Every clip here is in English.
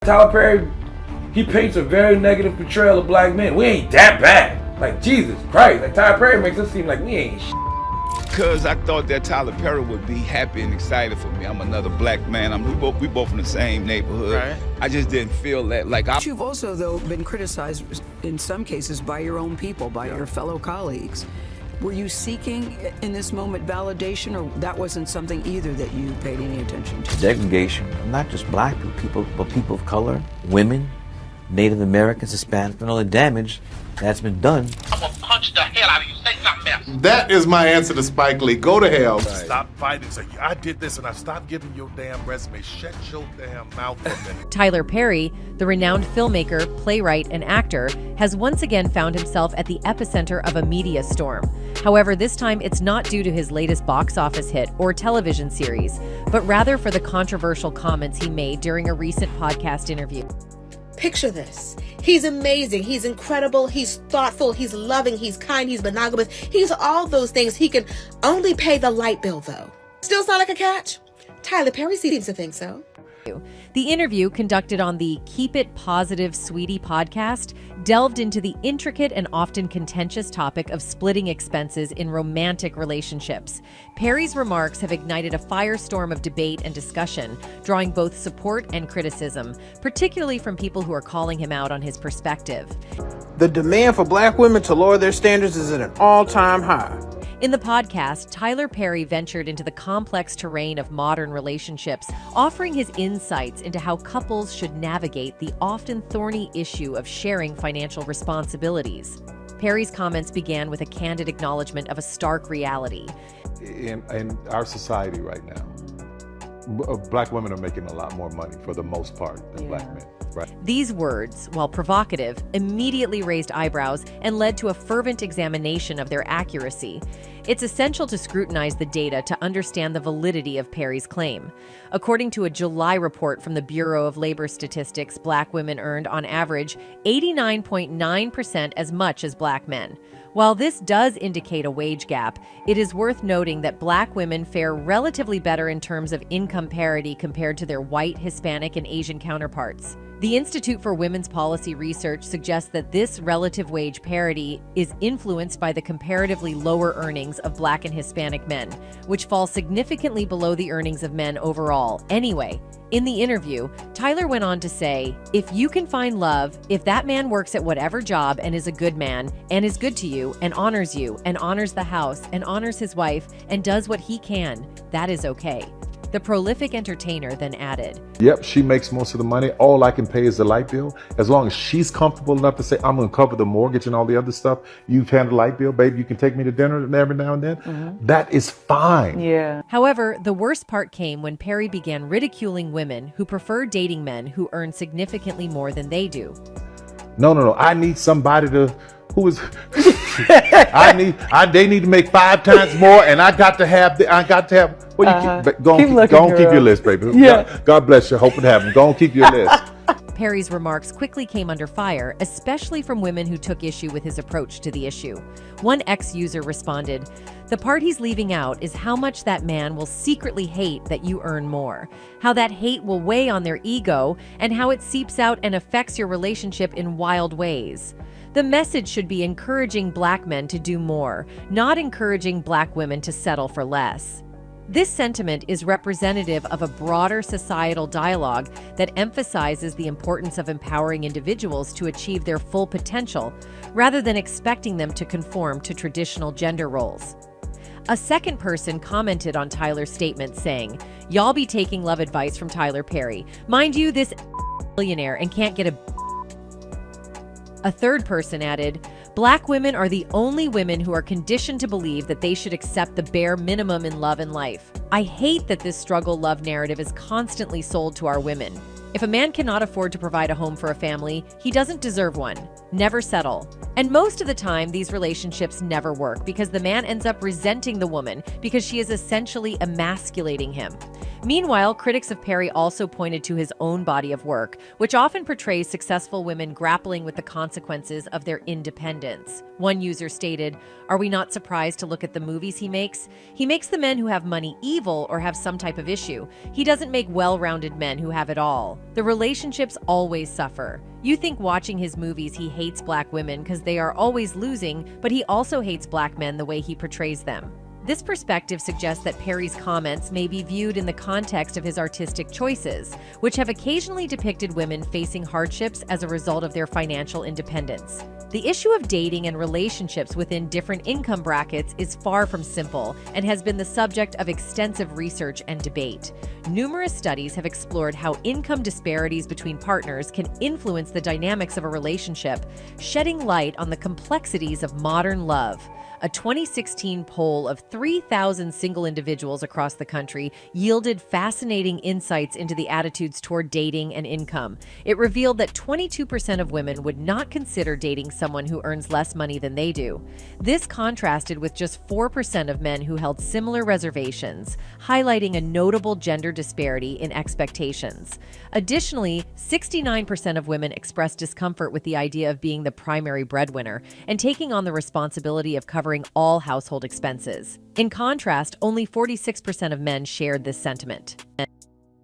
Tyler Perry, he paints a very negative portrayal of black men. We ain't that bad. Like, Jesus Christ. Like, Tyler Perry makes us seem like we ain't shit. Because I thought that Tyler Perry would be happy and excited for me. I'm another black man. We both in the same neighborhood. Right. I just didn't feel that. You've also, though, been criticized in some cases by your own people, by your fellow colleagues. Were you seeking, in this moment, validation, or that wasn't something either that you paid any attention to? Degradation of not just black people, but people of color, women, Native Americans, Hispanics, and all the damage that's been done. I'm gonna punch the hell out of you. Say something else. That is my answer to Spike Lee. Go to hell. Right. Stop fighting. Say, I did this, and I stopped giving your damn resume. Shut your damn mouth for a minute. Tyler Perry, the renowned filmmaker, playwright, and actor, has once again found himself at the epicenter of a media storm. However, this time it's not due to his latest box office hit or television series, but rather for the controversial comments he made during a recent podcast interview. Picture this. He's amazing. He's incredible. He's thoughtful. He's loving. He's kind. He's monogamous. He's all those things. He can only pay the light bill, though. Still sound like a catch? Tyler Perry seems to think so. The interview, conducted on the Keep It Positive Sweetie podcast, delved into the intricate and often contentious topic of splitting expenses in romantic relationships. Perry's remarks have ignited a firestorm of debate and discussion, drawing both support and criticism, particularly from people who are calling him out on his perspective. The demand for black women to lower their standards is at an all-time high. In the podcast, Tyler Perry ventured into the complex terrain of modern relationships, offering his insights into how couples should navigate the often thorny issue of sharing financial responsibilities. Perry's comments began with a candid acknowledgement of a stark reality. In our society right now, black women are making a lot more money for the most part than black men. Right. These words, while provocative, immediately raised eyebrows and led to a fervent examination of their accuracy. It's essential to scrutinize the data to understand the validity of Perry's claim. According to a July report from the Bureau of Labor Statistics, black women earned, on average, 89.9% as much as black men. While this does indicate a wage gap, it is worth noting that black women fare relatively better in terms of income parity compared to their white, Hispanic, and Asian counterparts. The Institute for Women's Policy Research suggests that this relative wage parity is influenced by the comparatively lower earnings of black and Hispanic men, which fall significantly below the earnings of men overall. Anyway, in the interview, Tyler went on to say, if you can find love, if that man works at whatever job and is a good man and is good to you and honors the house and honors his wife and does what he can, that is okay. The prolific entertainer then added, Yep, she makes most of the money. All I can pay is the light bill. As long as she's comfortable enough to say, I'm going to cover the mortgage and all the other stuff, you've handled the light bill, baby, you can take me to dinner every now and then. Mm-hmm. That is fine. Yeah. However, the worst part came when Perry began ridiculing women who prefer dating men who earn significantly more than they do. No. I need somebody who is they need to make 5 times more, and I got to have well, go on, keep your list, baby. Yeah. God bless you. Hope it happens. Go on, keep your list. Perry's remarks quickly came under fire, especially from women who took issue with his approach to the issue. One ex-user responded, "The part he's leaving out is how much that man will secretly hate that you earn more, how that hate will weigh on their ego, and how it seeps out and affects your relationship in wild ways. The message should be encouraging black men to do more, not encouraging black women to settle for less." This sentiment is representative of a broader societal dialogue that emphasizes the importance of empowering individuals to achieve their full potential, rather than expecting them to conform to traditional gender roles. A second person commented on Tyler's statement saying, "Y'all be taking love advice from Tyler Perry. Mind you, this billionaire and can't get a..." A third person added, "Black women are the only women who are conditioned to believe that they should accept the bare minimum in love and life. I hate that this struggle love narrative is constantly sold to our women. If a man cannot afford to provide a home for a family, he doesn't deserve one. Never settle. And most of the time, these relationships never work because the man ends up resenting the woman because she is essentially emasculating him. Meanwhile, critics of Perry also pointed to his own body of work, which often portrays successful women grappling with the consequences of their independence. One user stated, "Are we not surprised to look at the movies he makes? He makes the men who have money evil or have some type of issue. He doesn't make well-rounded men who have it all. The relationships always suffer. You think watching his movies he hates black women because they are always losing, but he also hates black men the way he portrays them." This perspective suggests that Perry's comments may be viewed in the context of his artistic choices, which have occasionally depicted women facing hardships as a result of their financial independence. The issue of dating and relationships within different income brackets is far from simple and has been the subject of extensive research and debate. Numerous studies have explored how income disparities between partners can influence the dynamics of a relationship, shedding light on the complexities of modern love. A 2016 poll of 3,000 single individuals across the country yielded fascinating insights into the attitudes toward dating and income. It revealed that 22% of women would not consider dating someone who earns less money than they do. This contrasted with just 4% of men who held similar reservations, highlighting a notable gender disparity in expectations. Additionally, 69% of women expressed discomfort with the idea of being the primary breadwinner and taking on the responsibility of covering all household expenses. In contrast, only 46% of men shared this sentiment.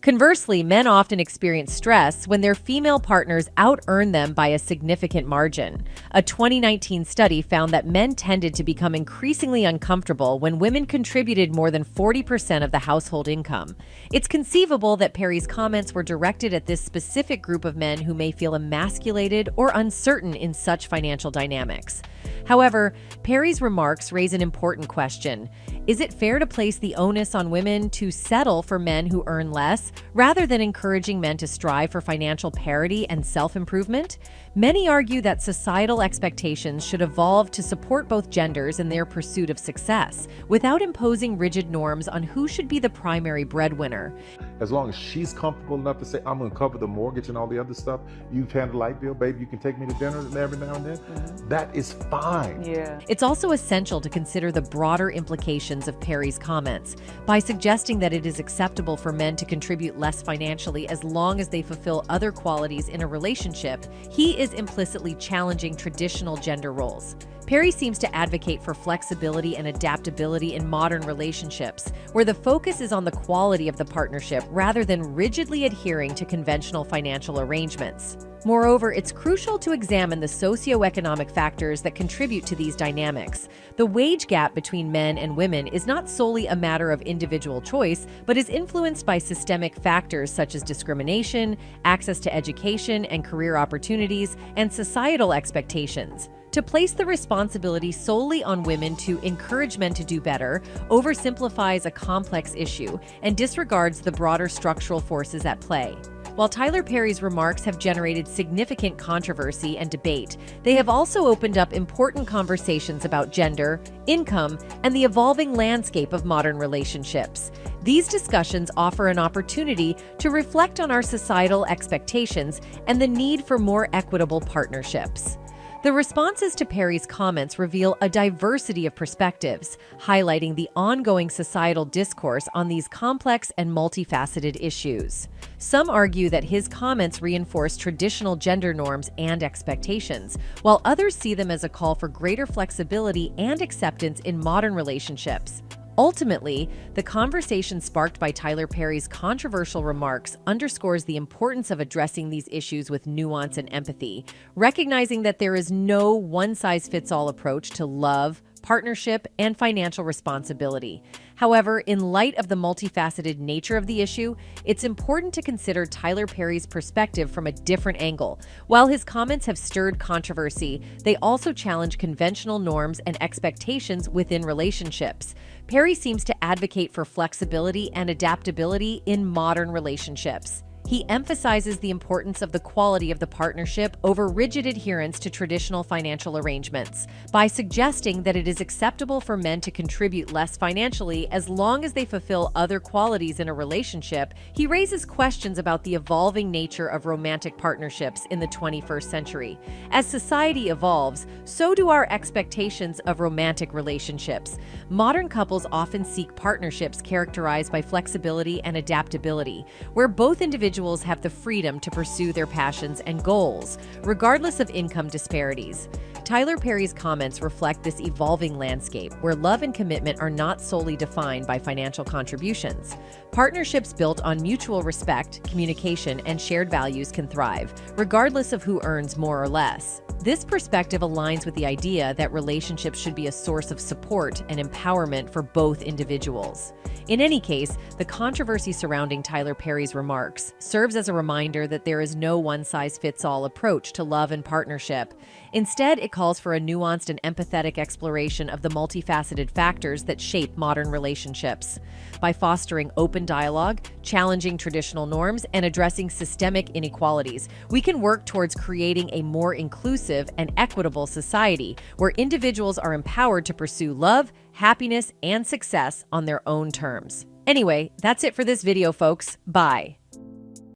Conversely, men often experience stress when their female partners out-earn them by a significant margin. A 2019 study found that men tended to become increasingly uncomfortable when women contributed more than 40% of the household income. It's conceivable that Perry's comments were directed at this specific group of men who may feel emasculated or uncertain in such financial dynamics. However, Perry's remarks raise an important question. Is it fair to place the onus on women to settle for men who earn less, rather than encouraging men to strive for financial parity and self-improvement? Many argue that societal expectations should evolve to support both genders in their pursuit of success, without imposing rigid norms on who should be the primary breadwinner. As long as she's comfortable enough to say, I'm going to cover the mortgage and all the other stuff, you've had a light bill, baby, you can take me to dinner every now and then, that is fine. Yeah. It's also essential to consider the broader implications of Perry's comments. By suggesting that it is acceptable for men to contribute less financially as long as they fulfill other qualities in a relationship, he is implicitly challenging traditional gender roles. Perry seems to advocate for flexibility and adaptability in modern relationships, where the focus is on the quality of the partnership rather than rigidly adhering to conventional financial arrangements. Moreover, it's crucial to examine the socioeconomic factors that contribute to these dynamics. The wage gap between men and women is not solely a matter of individual choice, but is influenced by systemic factors such as discrimination, access to education and career opportunities, and societal expectations. To place the responsibility solely on women to encourage men to do better oversimplifies a complex issue and disregards the broader structural forces at play. While Tyler Perry's remarks have generated significant controversy and debate, they have also opened up important conversations about gender, income, and the evolving landscape of modern relationships. These discussions offer an opportunity to reflect on our societal expectations and the need for more equitable partnerships. The responses to Perry's comments reveal a diversity of perspectives, highlighting the ongoing societal discourse on these complex and multifaceted issues. Some argue that his comments reinforce traditional gender norms and expectations, while others see them as a call for greater flexibility and acceptance in modern relationships. Ultimately, the conversation sparked by Tyler Perry's controversial remarks underscores the importance of addressing these issues with nuance and empathy, recognizing that there is no one-size-fits-all approach to love, partnership, and financial responsibility. However, in light of the multifaceted nature of the issue, it's important to consider Tyler Perry's perspective from a different angle. While his comments have stirred controversy, they also challenge conventional norms and expectations within relationships. Perry seems to advocate for flexibility and adaptability in modern relationships. He emphasizes the importance of the quality of the partnership over rigid adherence to traditional financial arrangements by suggesting that it is acceptable for men to contribute less financially as long as they fulfill other qualities in a relationship. He raises questions about the evolving nature of romantic partnerships in the 21st century. As society evolves, so do our expectations of romantic relationships. Modern couples often seek partnerships characterized by flexibility and adaptability, where both individuals have the freedom to pursue their passions and goals, regardless of income disparities. Tyler Perry's comments reflect this evolving landscape, where love and commitment are not solely defined by financial contributions. Partnerships built on mutual respect, communication, and shared values can thrive, regardless of who earns more or less. This perspective aligns with the idea that relationships should be a source of support and empowerment for both individuals. In any case, the controversy surrounding Tyler Perry's remarks serves as a reminder that there is no one-size-fits-all approach to love and partnership. Instead, it calls for a nuanced and empathetic exploration of the multifaceted factors that shape modern relationships. By fostering open dialogue, challenging traditional norms, and addressing systemic inequalities, we can work towards creating a more inclusive and equitable society where individuals are empowered to pursue love, happiness, and success on their own terms. Anyway, that's it for this video, folks. Bye.